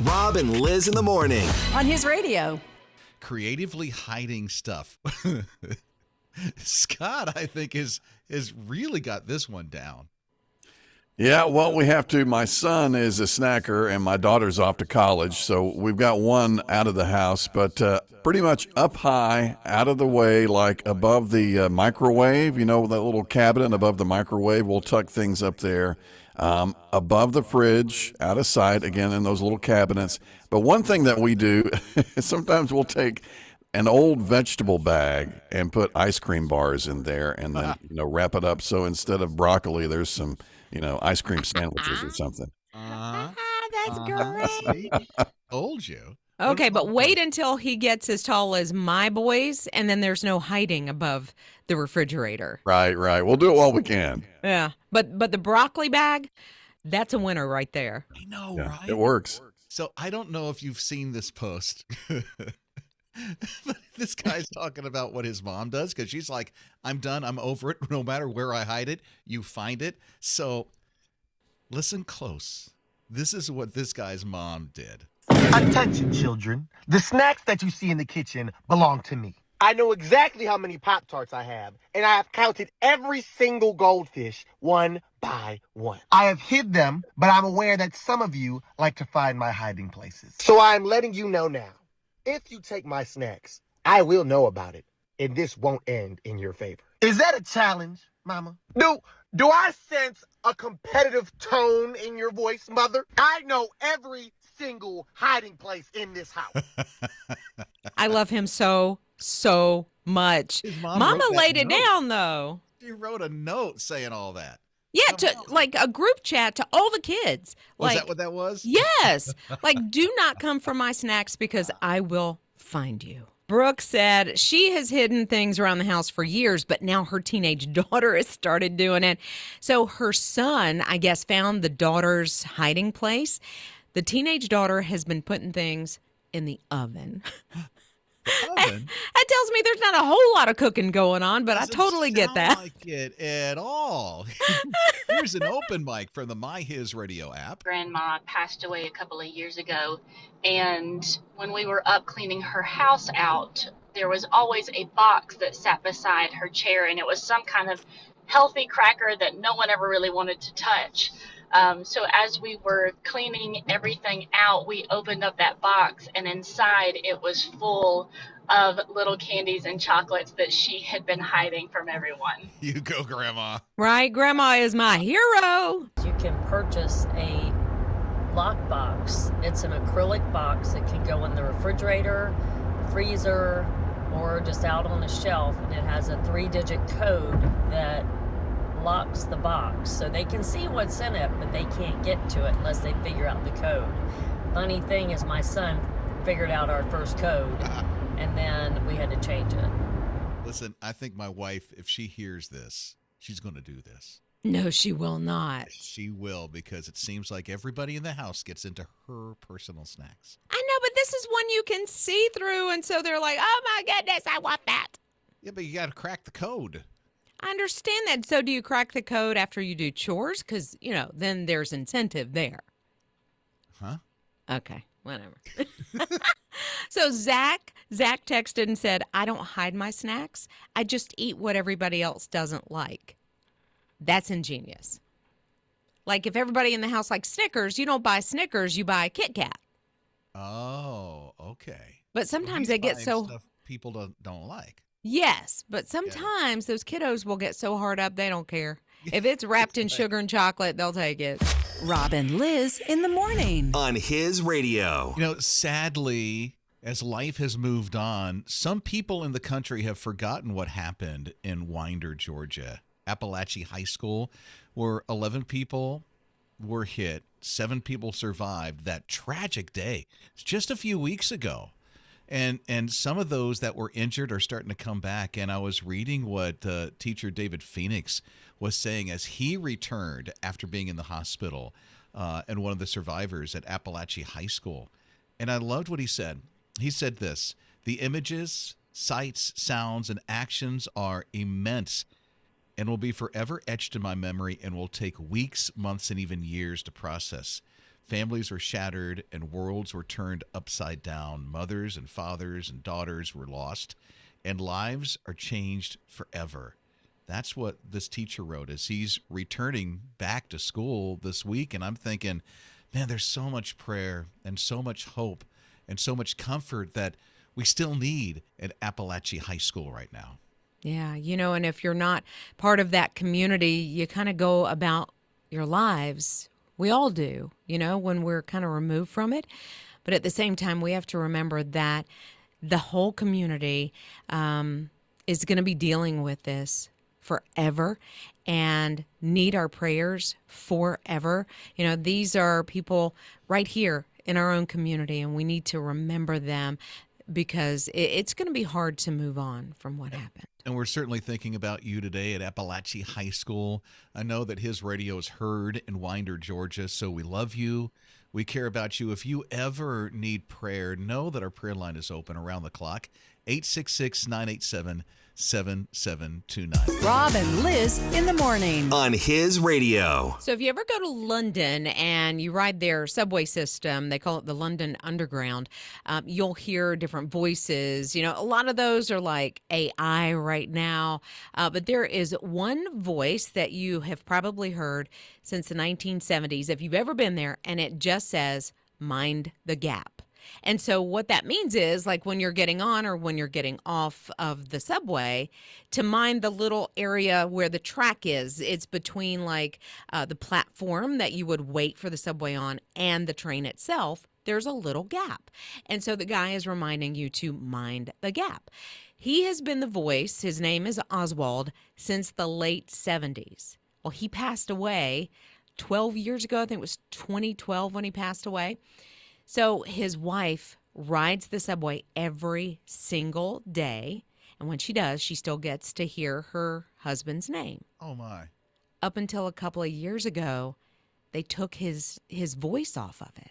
Rob and Liz in the morning. On his radio. Creatively hiding stuff. Scott, I think, has really got this one down. Yeah, well, we have to. My son is a snacker, and my daughter's off to college, so we've got one out of the house, but pretty much up high, out of the way, like above the microwave, you know, that little cabinet above the microwave. We'll tuck things up there. Above the fridge, out of sight, again, in those little cabinets. But one thing that we do, sometimes we'll take an old vegetable bag and put ice cream bars in there and then, wrap it up. So instead of broccoli, there's some, ice cream sandwiches or something. That's great. Told you. Okay, but wait until he gets as tall as my boys, and then there's no hiding above the refrigerator. Right. We'll do it while we can. Yeah, but the broccoli bag, that's a winner right there. I know, Yeah, right? it works. So I don't know if you've seen this post. But this guy's talking about what his mom does because she's like, I'm done. I'm over it. No matter where I hide it, you find it. So listen close. This is what this guy's mom did. Attention, children. The snacks that you see in the kitchen belong to me. I know exactly how many Pop-Tarts I have, and I have counted every single goldfish one by one. I have hid them, but I'm aware that some of you like to find my hiding places. So I'm letting you know now. If you take my snacks, I will know about it, and this won't end in your favor. Is that a challenge, Mama? Do I sense a competitive tone in your voice, Mother? I know every single hiding place in this house. I love him so much. His mom Mama wrote that laid it note. down, though. She wrote a note saying all that. Yeah, to like a group chat to all the kids. Was Like, that what that was? yes. Like, do not come for my snacks because I will find you. Brooke said she has hidden things around the house for years, but now her teenage daughter has started doing it. So her son, I guess, found the daughter's hiding place. The teenage daughter has been putting things in the oven. Oven? That tells me there's not a whole lot of cooking going on, but Doesn't I totally get sound that. like it at all. Here's an open mic from the My HISRadio app. Grandma passed away a couple of years ago, and when we were up cleaning her house out, there was always a box that sat beside her chair, and it was some kind of healthy cracker that no one ever really wanted to touch. So as we were cleaning everything out, we opened up that box, and inside it was full of little candies and chocolates that she had been hiding from everyone. You go, Grandma. Right? Grandma is my hero. You can purchase a lockbox. It's an acrylic box that can go in the refrigerator, freezer, or just out on a shelf, and it has a 3-digit code that locks the box. So they can see what's in it, but they can't get to it unless they figure out the code. Funny thing is my son figured out our first code, and then we had to change it. Listen, I think my wife, if she hears this, she's going to do this. No, she will not. She will, because it seems like everybody in the house gets into her personal snacks. I know, but this is one you can see through, and so they're like, oh my goodness, I want that. Yeah, but you got to crack the code. I understand that. So do you crack the code after you do chores? Because, then there's incentive there. Huh? Okay, whatever. So Zach texted and said, I don't hide my snacks. I just eat what everybody else doesn't like. That's ingenious. Like if everybody in the house likes Snickers, you don't buy Snickers, you buy Kit Kat. Oh, okay. But sometimes He's they get buying so... stuff people don't like. Yes, but sometimes those kiddos will get so hard up they don't care. If it's wrapped in sugar and chocolate, they'll take it. Rob and Liz in the morning. On his radio. Sadly, as life has moved on, some people in the country have forgotten what happened in Winder, Georgia, Apalachee High School, where 11 people were hit, 7 people survived that tragic day. It's just a few weeks ago. And some of those that were injured are starting to come back. And I was reading what teacher David Phoenix was saying as he returned after being in the hospital and one of the survivors at Apalachee High School. And I loved what he said. He said this: the images, sights, sounds, and actions are immense and will be forever etched in my memory and will take weeks, months, and even years to process. Families were shattered and worlds were turned upside down. Mothers and fathers and daughters were lost, and lives are changed forever. That's what this teacher wrote as he's returning back to school this week. And I'm thinking, man, there's so much prayer and so much hope and so much comfort that we still need at Apalachee High School right now. Yeah, and if you're not part of that community, you kind of go about your lives. We all do, when we're kind of removed from it. But at the same time, we have to remember that the whole community is going to be dealing with this forever and need our prayers forever. These are people right here in our own community, and we need to remember them because it's going to be hard to move on from what happened. And we're certainly thinking about you today at Apalachee High School. I know that his radio is heard in Winder, Georgia, so we love you. We care about you. If you ever need prayer, know that our prayer line is open around the clock, 866-987-7729. Rob and Lizz in the morning. On His Radio. So if you ever go to London and you ride their subway system, they call it the London Underground, you'll hear different voices. A lot of those are like AI right now, but there is one voice that you have probably heard since the 1970s, if you've ever been there, and it just says, mind the gap. And so what that means is, like, when you're getting on or when you're getting off of the subway, to mind the little area where the track is. It's between the platform that you would wait for the subway on and the train itself. There's a little gap. And so the guy is reminding you to mind the gap. He has been the voice, his name is Oswald, since the late 70s. Well, he passed away 12 years ago. I think it was 2012 when he passed away. So his wife rides the subway every single day. And when she does, she still gets to hear her husband's name. Oh, my. Up until a couple of years ago, they took his voice off of it.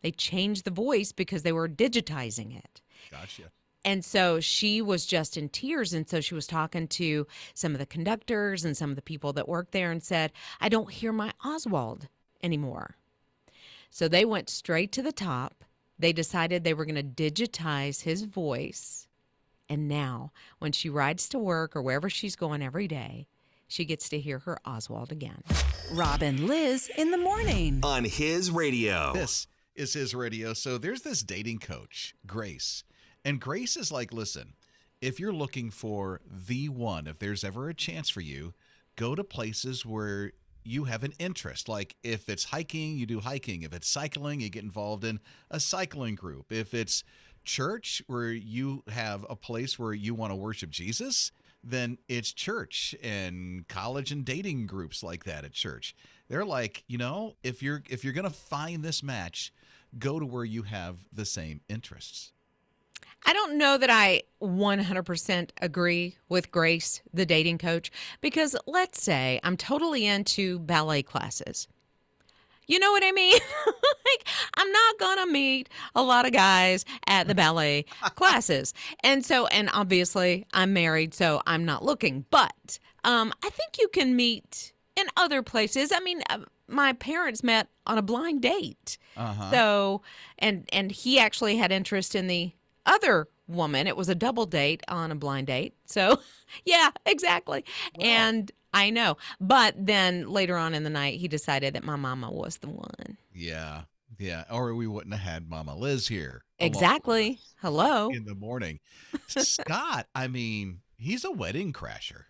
They changed the voice because they were digitizing it. Gotcha. And so she was just in tears. And so she was talking to some of the conductors and some of the people that work there and said, I don't hear my Oswald anymore. So they went straight to the top. They decided they were going to digitize his voice. And now, when she rides to work or wherever she's going every day, she gets to hear her Oswald again. Rob and Lizz in the morning. On His Radio. This is His Radio. So there's this dating coach, Grace. And Grace is like, listen, if you're looking for the one, if there's ever a chance for you, go to places where you have an interest. Like if it's hiking, you do hiking. If it's cycling, you get involved in a cycling group. If it's church, where you have a place where you want to worship Jesus, then it's church, and college and dating groups like that at church. They're like, if you're going to find this match, go to where you have the same interests. I don't know that I 100% agree with Grace, the dating coach, because let's say I'm totally into ballet classes. You know what I mean? I'm not going to meet a lot of guys at the ballet classes. And obviously I'm married, so I'm not looking. But I think you can meet in other places. I mean, my parents met on a blind date. Uh-huh. So, and he actually had interest in the other woman. It was a double date on a blind date. So, yeah, exactly. Wow. And I know. But then later on in the night, he decided that my mama was the one. Yeah. Yeah. Or we wouldn't have had Mama Liz here. Exactly. Hello. In the morning. Scott, I mean, he's a wedding crasher.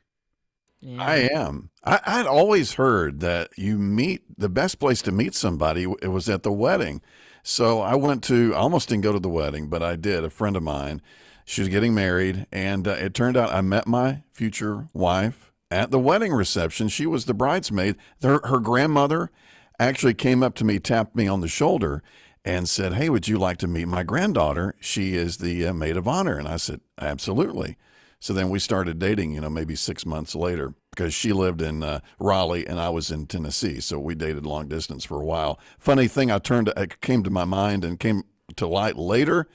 Yeah. I am. I'd always heard that the best place to meet somebody, it was at the wedding. So I almost didn't go to the wedding, but I did. A friend of mine, she was getting married, and it turned out I met my future wife at the wedding reception. She was the bridesmaid. Her grandmother actually came up to me, tapped me on the shoulder, and said, hey, would you like to meet my granddaughter? She is the maid of honor. And I said, absolutely. So then we started dating, maybe 6 months later, because she lived in Raleigh and I was in Tennessee. So we dated long distance for a while. Funny thing, it came to my mind and came to light later.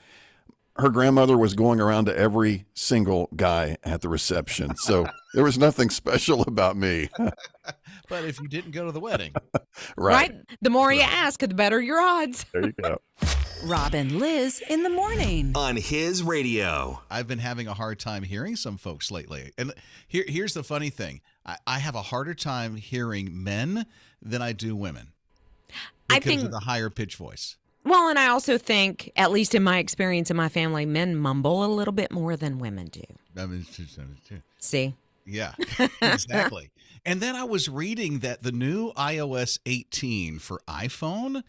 Her grandmother was going around to every single guy at the reception. So there was nothing special about me. But if you didn't go to the wedding, Right. The more you ask, the better your odds. There you go. Rob and Lizz in the morning. On his radio. I've been having a hard time hearing some folks lately. And here's the funny thing. I have a harder time hearing men than I do women because of the higher pitch voice. Well, and I also think, at least in my experience in my family, men mumble a little bit more than women do. I mean, it's too. See? Yeah, exactly. And then I was reading that the new iOS 18 for iPhone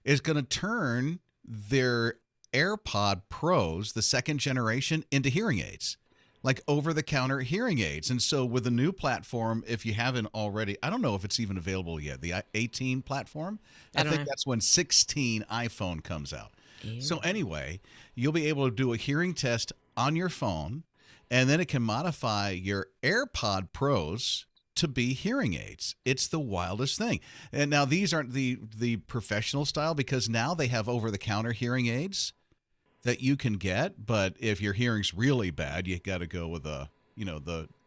is going to turn their AirPod Pros, the second generation, into hearing aids, like over-the-counter hearing aids. And so with the new platform, if you haven't already, I don't know if it's even available yet, the 18 platform, I think that's when 16 iPhone comes out. Ew. So anyway, you'll be able to do a hearing test on your phone, and then it can modify your AirPod Pros to be hearing aids. It's the wildest thing. And now these aren't the professional style, because now they have over-the-counter hearing aids that you can get. But if your hearing's really bad, you got to go with the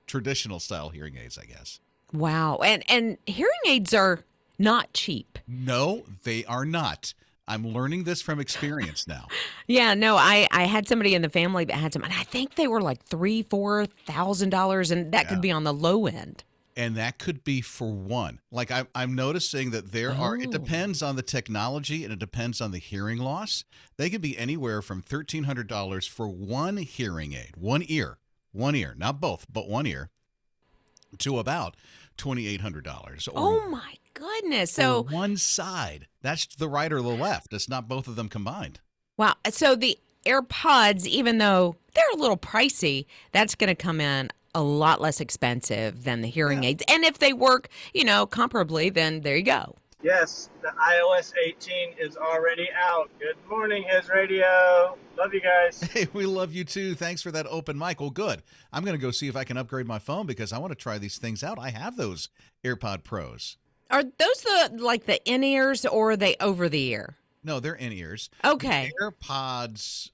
traditional style hearing aids, I guess. Wow. And hearing aids are not cheap. No, they are not. I'm learning this from experience now. Yeah, no, I had somebody in the family that had some, and I think they were like $3,000-$4,000, and that could be on the low end. And that could be for one. Like I'm noticing that there are, it depends on the technology and it depends on the hearing loss. They could be anywhere from $1,300 for one hearing aid, one ear, not both, but one ear, to about $2,800. Oh my goodness. So one side, that's the right or the left. It's not both of them combined. Wow. So the AirPods, even though they're a little pricey, that's going to come in a lot less expensive than the hearing aids. And if they work, comparably, then there you go. Yes, the iOS 18 is already out. Good morning, His Radio. Love you guys. Hey, we love you too. Thanks for that open mic. Well, good. I'm going to go see if I can upgrade my phone because I want to try these things out. I have those AirPod Pros. Are those the in-ears or are they over the ear? No, they're in-ears. Okay. The AirPods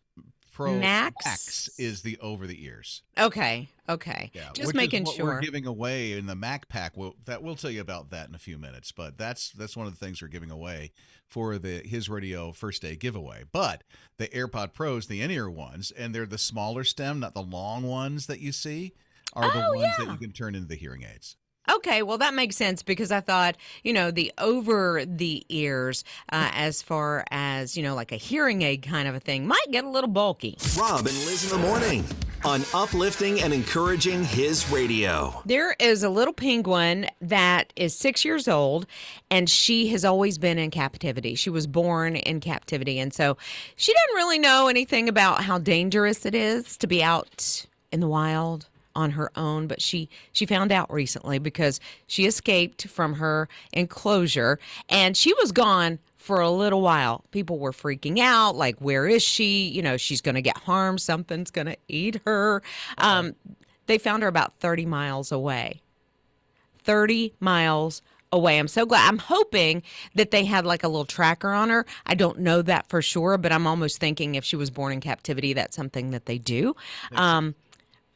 Pro Max is the over-the-ears. Okay. Yeah, just making sure. We're giving away in the Mac Pack. We'll tell you about that in a few minutes. But that's one of the things we're giving away for the His Radio First Day giveaway. But the AirPod Pros, the in-ear ones, and they're the smaller stem, not the long ones that you see, are the ones that you can turn into the hearing aids. Okay, well, that makes sense because I thought, the over the ears, as far as, like a hearing aid kind of a thing, might get a little bulky. Rob and Lizz in the morning on uplifting and encouraging his radio. There is a little penguin that is 6 years old, and she has always been in captivity. She was born in captivity, and so she doesn't really know anything about how dangerous it is to be out in the wild on her own, but she found out recently because she escaped from her enclosure and she was gone for a little while. People were freaking out, like, where is she? She's going to get harmed. Something's going to eat her. They found her about 30 miles away. 30 miles away. I'm so glad. I'm hoping that they had like a little tracker on her. I don't know that for sure, but I'm almost thinking if she was born in captivity, that's something that they do.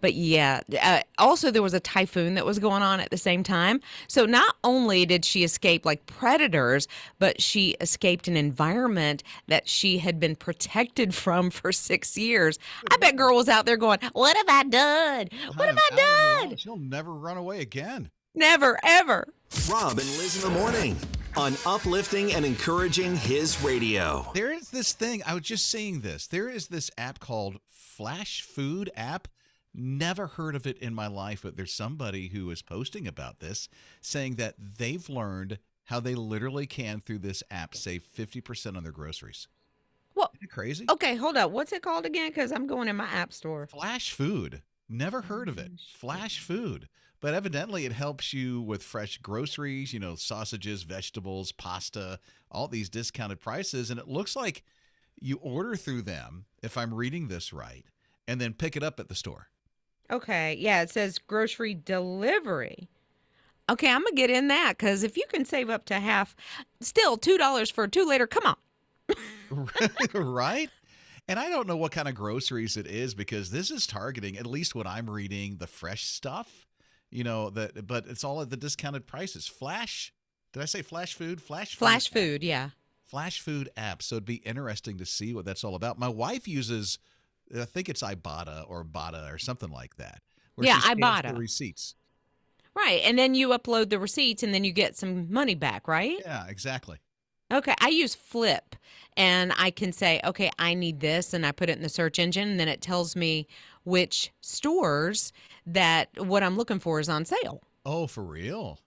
But yeah, also there was a typhoon that was going on at the same time. So not only did she escape like predators, but she escaped an environment that she had been protected from for 6 years. I bet girl was out there going, what have I done? What have I done? She'll never run away again. Never, ever. Rob and Lizz in the morning on uplifting and encouraging his radio. There is this thing. I was just seeing this. There is this app called Flash Food app. Never heard of it in my life, but there's somebody who is posting about this, saying that they've learned how they literally can, through this app, save 50% on their groceries. What? Isn't it crazy? Okay, hold up. What's it called again? Because I'm going in my app store. Flash Food. Never heard of it. Flash Food. But evidently it helps you with fresh groceries, sausages, vegetables, pasta, all these discounted prices. And it looks like you order through them, if I'm reading this right, and then pick it up at the store. Okay, yeah, it says grocery delivery. Okay, I'm going to get in that because if you can save up to half, still $2 for a 2-liter, come on. Right? And I don't know what kind of groceries it is because this is targeting, at least what I'm reading, the fresh stuff. but it's all at the discounted prices. Did I say Flash Food? Flash Food, yeah. Flash Food app. So it'd be interesting to see what that's all about. My wife uses, I think it's Ibotta or Bada or something like that. Where she scans Ibotta. the receipts. Right, and then you upload the receipts, and then you get some money back, right? Yeah, exactly. Okay, I use Flip, and I can say, okay, I need this, and I put it in the search engine, and then it tells me which stores that what I'm looking for is on sale. Oh, for real?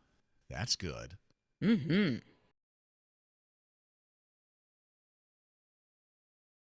That's good. Mm-hmm.